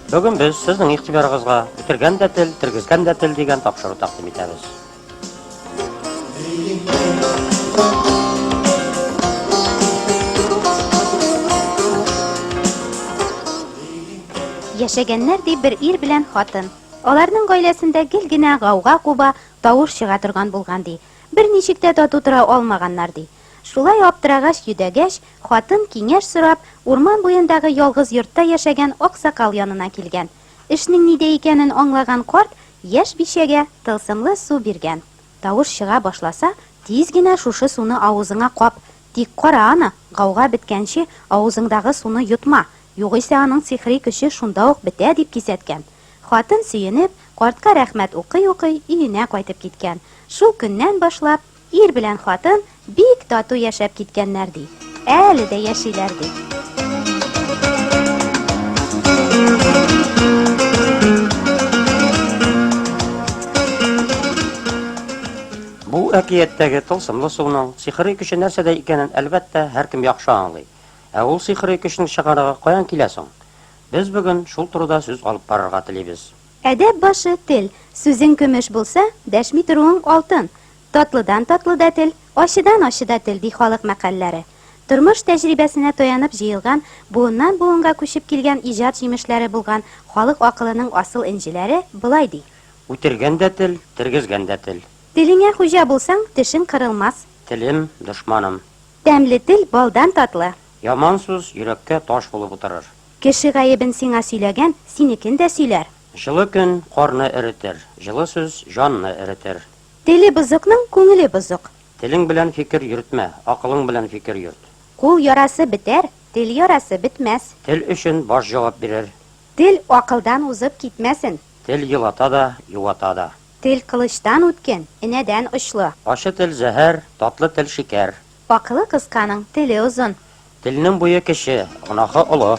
Бүген без сезнең игътибарыгызга үтергән дә тел, тергезгән дә тел дигән тапшыру тәкъдим итәбез. Яшәгәннәр ди бер ир белән хатын. Аларның гаиләсендә гел генә гауга куба, тавыш чыга торган булган ди. Бер ничек тә тату тора алмаганнар ди. Шулай аптырагач йөдәгәч, хатын киңәш сорап, урман буендагы ялгыз йортта яшәгән аксакал янына килгән. Эшнең нидә икәнен аңлаган карт яшь бишәгә тылсымлы су биргән. Тавыш чыга башласа, тиз генә шушы суны авызыңа кап. Тик кара аны, гауга биткәнче авызыңдагы суны йотма. Югыйсә аның сихри көче шунда ук бетә дип кисәткән. Хатын сөенеп, картка рәхмәт укый-укый өенә кайтып киткән. Шул көннән башлап ир белән хатын бик тату яшәп киткәннәр ди. Әле дә яшиләр ди. Бу әкияттәге тылсымлы суның сихри көче нәрсәдә икәнен әлбәттә һәркем яхшы аңлый. Ә ул сихри көчнең чыгарыгы каян килә соң? Без бүген шул турыда сүз алып барырга телибез. Әдәп башы тел, сүзең көмеш булса, дәшми торуың алтын. Татлыдан татлы да тел, ашыдан ашы да тел ди халык мәкальләре. Тормыш тәҗрибәсенә таянып җыелган, буыннан буынга күчеп килгән иҗат җимешләре булган халык акылының асыл инҗиләре булай ди. Үтергән дә тел, тергезгән дә тел. Телеңә хуҗа булсаң, тешең кырылмас. Телем дошманым. Тәмле тел балдан татлы. Яман сүз йөрәккә таш булып утырыр. Кеше гаебен сиңа сөйләгән, синекен дә сөйләр. Җылы көн карны эретер, җылы сүз җанны эретер. Теле бозыкның күңеле бозык. Телең белән фикер йөртмә, акылың белән фикер йөрт. Кул ярасы бетәр, тел ярасы бетмәс. Тел өчен баш җавап бирер. Тел акылдан узып китмәсен. Тел йылата да, юата да. Тел кылычтан үткән, инәдән очлы. Ачы тел зәһәр, татлы тел шикәр. Акылы кысканың теле узын. Телнең буе кеше, гынахы олы.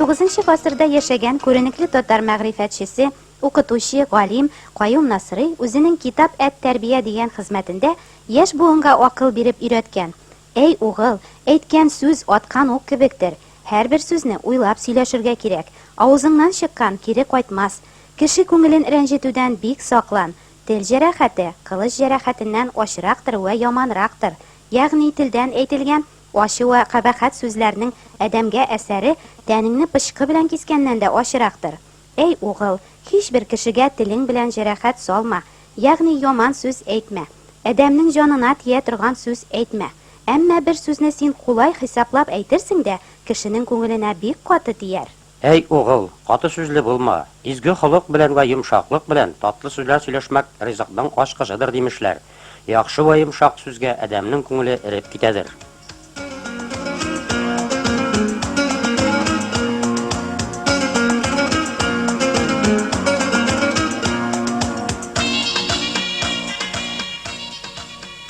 XIX гасырда яшәгән күренекле татар мәгърифәтчесе, укытучы, галим Каюм Насрый үзенең китап әт-тәрбия дигән хезмәтендә яшь буынга акыл биреп өйрәткән. Әй угыл, әйткән сүз аткан ук кебектер. Һәрбер сүзне уйлап сөйләшергә кирәк. Авызыңнан чыккан кире кайтмас. Кеше күңелен рәнҗетүдән бик саклан. Тел җәрәхәте кылыч җәрәхәтеннән ашырактыр вә яманрактыр. Ягъни телдән әйтелгән ачы вә кабахәт сүзләрнең адәмгә әсәре тәнеңне пычкы белән кискәннән дә ашырактыр. Әй угыл, һичбер кешегә телең белән җәрәхәт салма, ягъни яман сүз әйтмә. Адәмнең җанына тия торган сүз әйтмә. Әмма бер сүзне син кулай хисаплап әйтерсең дә, кешенең күңеленә бик каты тияр. Әй угыл, каты сүзле булма. Изге холык белән вә йомшаклык белән татлы сүзләр сөйләшмәк ризыкның ачкычыдыр димешләр. Яхшы вә йомшак сүзгә адәмнең күңеле эреп китәдер.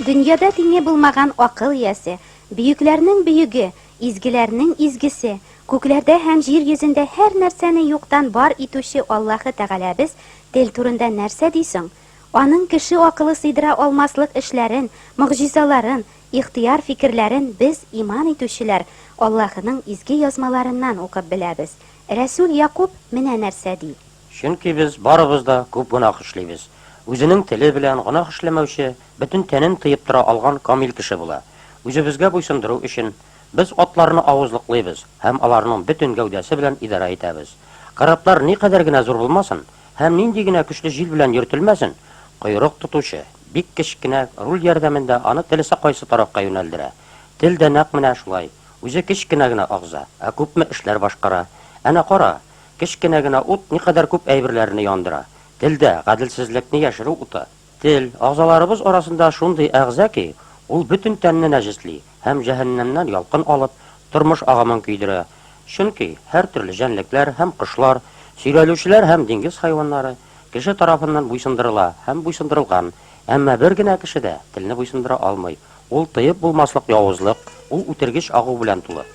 Дөньяда тиңе булмаган акыл иясе, бөекләрнең бөеге, изгеләрнең изгесе, күкләрдә һәм җир йөзендә һәр нәрсәне юктан бар итүче Аллаһы Тәгаләбез тел турында нәрсә дисең? Аның кеше акылы сыйдыра алмаслык эшләрен, мөгъҗизаларын, ихтияр фикерләрен без иман итүчеләр Аллаһының изге язмаларыннан укып беләбез. Рәсүл Якуб менә нәрсә ди. Чөнки без барыбыз да күп гынах эшлибез. Үзенең теле белән гынах эшләмәүче, бөтен тәнен тыеп тора алган камил кеше була. Үзебезгә буйсындыру өчен без атларны авызлыклыйбыз һәм аларның бөтен гәүдәсе белән идара итәбез. Караплар никадәр генә зур булмасын һәм нинди генә көчле җил белән йөртелмәсен, койрык тотучы бик кечкенә руль ярдәмендә аны телесе кайсы тарафка юнәлдерә. Тел дә нәкъ менә шулай. Үзе кечкенә генә агза, ә күпме эшләр башкара. Әнә кара, кечкенә генә ут никадәр күп әйберләрне яндыра. Телдә гаделсезлекне яшерү уты. Тел агзаларыбыз арасында шундый әгъза ки, ул бөтен тәнне нәҗесли һәм җәһәннәмнән ялкын алып, тормыш агымын көйдерә. Чөнки һәр төрле җәнлекләр һәм кошлар, сөйрәлүчеләр һәм диңгез хайваннары кеше тарафыннан буйсындырыла һәм буйсындырылган, әмма бер генә кеше дә телне буйсындыра алмый. Ул тыеп булмаслык явызлык, ул үтергеч агу белән тулы.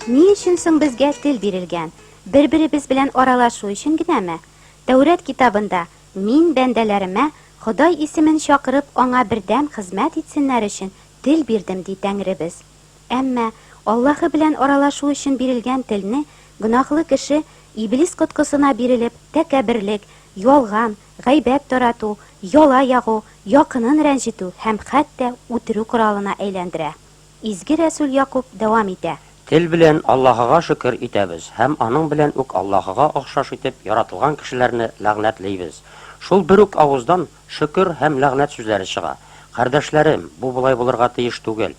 Ни өчен соң безгә тел бирелгән? Бер-беребез белән аралашу өчен генәме? Тәүрәт китабында: "Мин бәндәләремә Ходай исемен чакырып, аңа бердәм хезмәт итсеннәр өчен тел бирдем", ди Тәңребез. Әмма Аллаһы белән аралашу өчен бирелгән телне гөнаһлы кеше иблис коткысына бирелеп, тәкәбберлек, ялган, гайбәт тарату, яла ягу, якынын рәнҗетү һәм хәтта үтерү коралына әйләндерә. Изге Рәсүл Якуб дәвам итә: Тел белән Аллаһыга шөкер итәбез һәм аның белән үк Аллаһыга охшаш итеп яратылган кешеләрне ләгънәтләйбез. Шул бер үк авыздан шөкер һәм ләгънәт сүзләре чыга. Кардәшләрем, бу булай булырга тиеш түгел.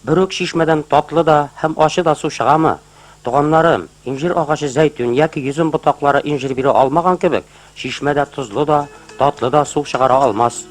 Бер үк чишмәдән татлы да һәм ачы да су чыгамы? Туганнарым, инҗир агачы зәйтүн яки йөзем ботаклары инҗир бире алмаган кебек, чишмәдә тузлы да, татлы да су чыгара алмас.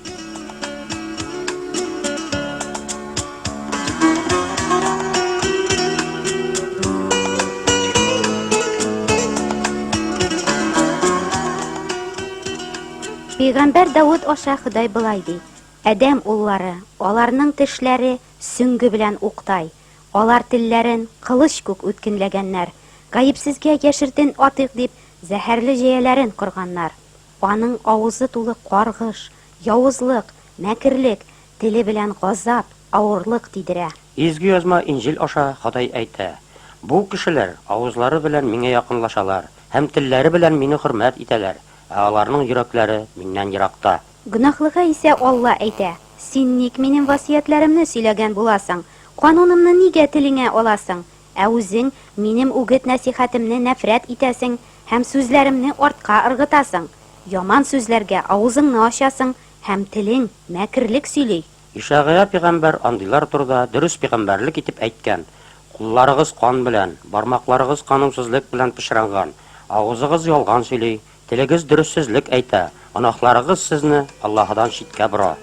Пәйгамбәр Дауд аша Ходай былай ди: "Адәм уллары, аларның тешләре сөңге белән уктай, алар телләрен кылыч күк үткенләгәннәр, гаепсезгә яшертен атык дип зәһәрле җәяләрен корганнар. Аның авызы тулы каргыш, явызлык, мәкерлек, теле белән газап, авырлык тидерә." Изге язма Инҗил аша Ходай әйтә: "Бу кешеләр авызлары белән миңа якынлашалар һәм телләре белән мине хөрмәт итәләр, ә аларның йөрәкләре миннән еракта." Гөнаһлыга исә Алла әйтә: "Син ник минем васыятләремне сөйләгән буласың? Канунымны нигә телеңә аласың? Ә үзең минем үгет нәсихәтемне нәфрәт итәсең һәм сүзләремне артка ыргытасың. Яман сүзләргә авызыңны ачасың һәм телең мәкерлек сөйли." Ишәгыя пәйгамбәр андыйлар турында дөрес пәйгамбәрлек итеп әйткән: "Кулларыгыз кан белән, бармакларыгыз канунсызлык белән пешерәнгән, авызыгыз ялган сөйли, телегез дөрессезлек әйтә, гөнаһларыгыз сезне Аллаһыдан читкә бора."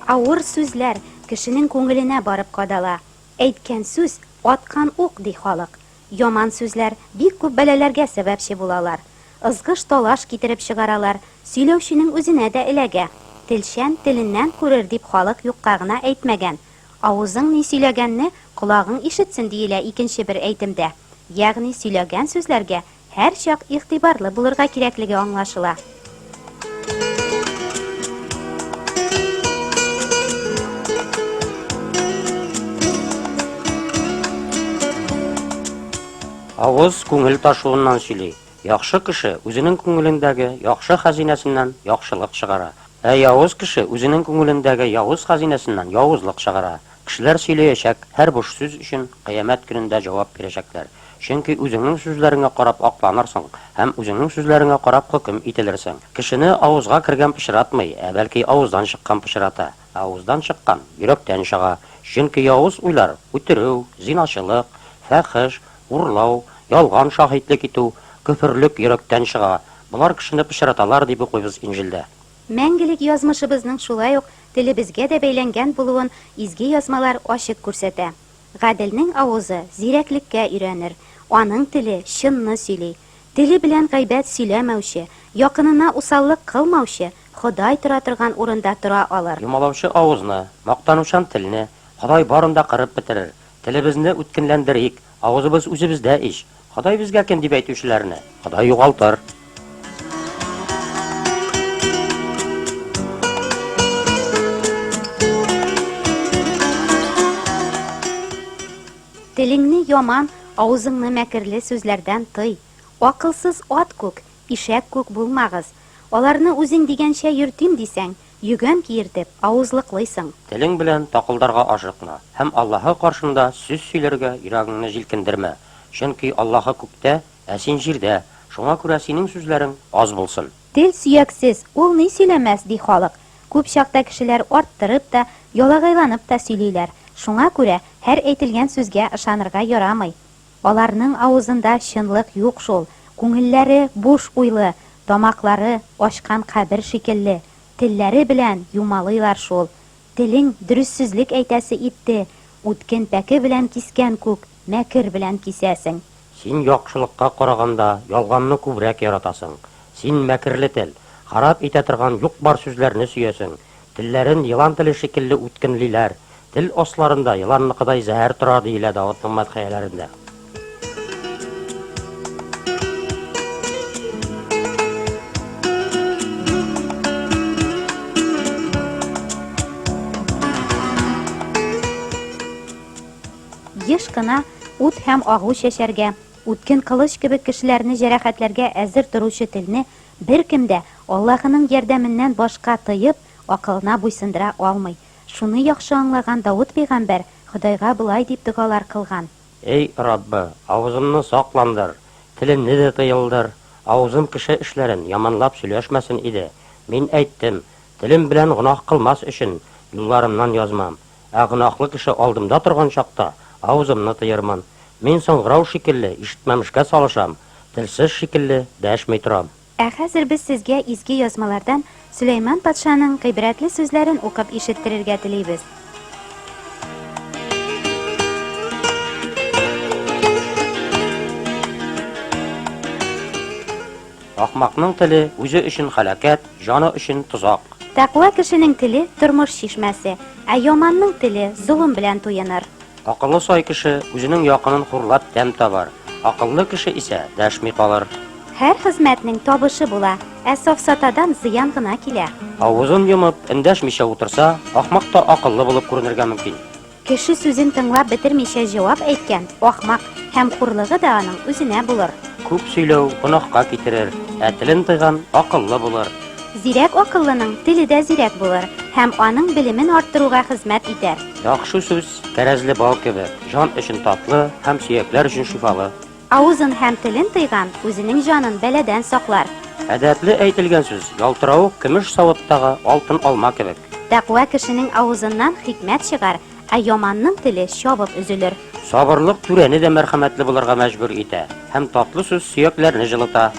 Авыр сүзләр кешенең күңеленә барып кадала. Әйткән сүз аткан ук, ди халык. Яман сүзләр бик күп бәләләргә сәбәпче булалар. Ызгыш талаш китереп чыгаралар, сөйләүченең үзенә дә эләгә. Телшән теленнән күрер дип халык юкка гына әйтмәгән. Авызың ни сөйләгәнне колагың ишетсен диелә икенче бер әйтемдә. Ягъни сөйләгән сүзләргә һәр чак игътибарлы булырга кирәклеге аңлашыла. Авыз күңел ташуыннан сөйли. Яхшы кеше үзенең күңелендәге яхшы хәзинәсеннән яхшылык чыгара. Ә явыз кеше үзенең күңелендәге явыз хәзинәсеннән явызлык чыгара. Кешеләр сөйләячәк, һәр буш сүз өчен кыямәт көнендә җавап бирәчәкләр. Чөнки үзеңнең сүзләреңә карап акланырсың һәм үзеңнең сүзләреңә карап хөкем ителерсең. Кешене авызга кергән пычратмый, бәлки авыздан чыккан пычрата. Авыздан чыккан йөрәктән чыга. Чөнки явыз уйлар үтерү, зиначылык, фәхиш, урлау, ялган шаһитлек итү, көфрлек йөрәктән чыга. Булар кешене пычраталар дип укыйбыз Инҗилдә. Мәңгелек язмышыбызның шулай ук телебезгә дә бәйләнгән булуын изге язмалар ачык күрсәтә. Гаделнең авызы зирәклеккә өйрәнер, аның теле чынны сөйли. Теле белән гайбәт сөйләмәүче, якынына усаллык кылмаучы Ходай тора торган урында тора алыр. Юмалаучы авызны, мактанучан телне Ходай барында кырып бетерер. Телебезне үткенләндерик, авызыбыз үзебездә иш. Ходай безгә кем дип әйтүчеләрне Ходай югалтыр. Телеңне яман, авызыңны мәкерле сүзләрдән тый. Акылсыз ат күк, ишәк күк булмагыз. Аларны үзең дигәнчә йөртим дисәң, йөгән киертеп, авызлыклыйсың. Телең белән такылдарга ашыкма һәм Аллаһы каршында сүз сөйләргә йөрәгеңне җилкендермә. Чөнки Аллаһы күктә, ә син җирдә. Шуңа күрә синең сүзләрең аз булсын. Тел сөяксез, ул ни сөйләмәс, ди халык. Күп чакта кешеләр арттырып та, ялагайланып та сөйлиләр. Шуңа күрә һәр әйтелгән сүзгә ышанырга ярамый. Аларның авызында чынлык юк шул. Күңелләре буш уйлы, тамаклары ачкан кабер шикелле. Телләре белән юмалыйлар шул. Телең дөрессезлек әйтәсе итте. Үткен пәке белән кискән күк, мәкер белән кисәсең. Син яхшылыкка караганда ялганны күбрәк яратасың. Син мәкерле тел, харап итә торган юк-бар сүзләрне сөясең. Телләрен елан теле шикелле үткенлиләр. Тел осларында еланныкыдай зәһәр тора диелә Давытның мәдхияләрендә. Еш кына ут һәм агу чәчәргә, үткен кылыч кебек кешеләрне җәрәхәтләргә әзер торучы телне беркем дә Аллаһының ярдәменнән башка тыеп, акылына буйсындыра алмый. Шуны яхшы аңлаган Давыт пәйгамбәр Худайга булай дип дугалар кылган. Эй Раббы, авызымны сакландыр, телемне дә тыелдыр. Авызым кеше эшләрен яманлап сөйләшмәсен иде. Мин әйттем, телем белән гынах кылмас өчен юлларымнан язмам. Ә гынахлы кеше алдымда торган чакта авызымны тыерман. Мин соңгырау шикелле ишетмәмешкә салышам, телсез шикелле дәшми торам. Ә хәзер без сезгә изге язмалардан Сөләйман патшаның гыйбрәтле сүзләрен укып ишеттерергә телибез. Ахмакның теле үзе өчен халакәт, жаны өчен тозак. Тақва кешенең теле тормыш чишмәсе, ә яманның теле зулым белән туеныр. Акыллы сай кеше үзенең якынын хурлап тәм табар. Акыллы кеше исә дәшми калыр. Һәр хезмәтнең табышы була, ә сафсатадан зыян гына килә. Авызын йомып, эндәшмичә утырса, ахмак та акыллы булып күренергә мөмкин. Кеше сүзен тыңлап бетермичә җавап әйткән ахмак һәм хурлыгы да аның үзенә булыр. Күп сөйләү гынахка китерер, ә телен тыйган акыллы булыр. Зирәк акыллының теле дә зирәк булыр һәм аның белемен арттыруга хезмәт итәр. Яхшы сүз кәрәзле бал кебек, жан өчен татлы һәм сөякләр өчен шифалы. Авызын һәм телен тыйган үзенең җанын бәләдән саклар. Әдәпле әйтелгән сүз ялтырау көмеш савыттагы алтын алма кебек. Тақва кешенең авызыннан хикмәт чыгар, ә яманның теле чабып өзелер. Сабырлык түрәне дә мәрхәмәтле булырга мәҗбүр итә, һәм татлы сүз сөякләрне җылыта.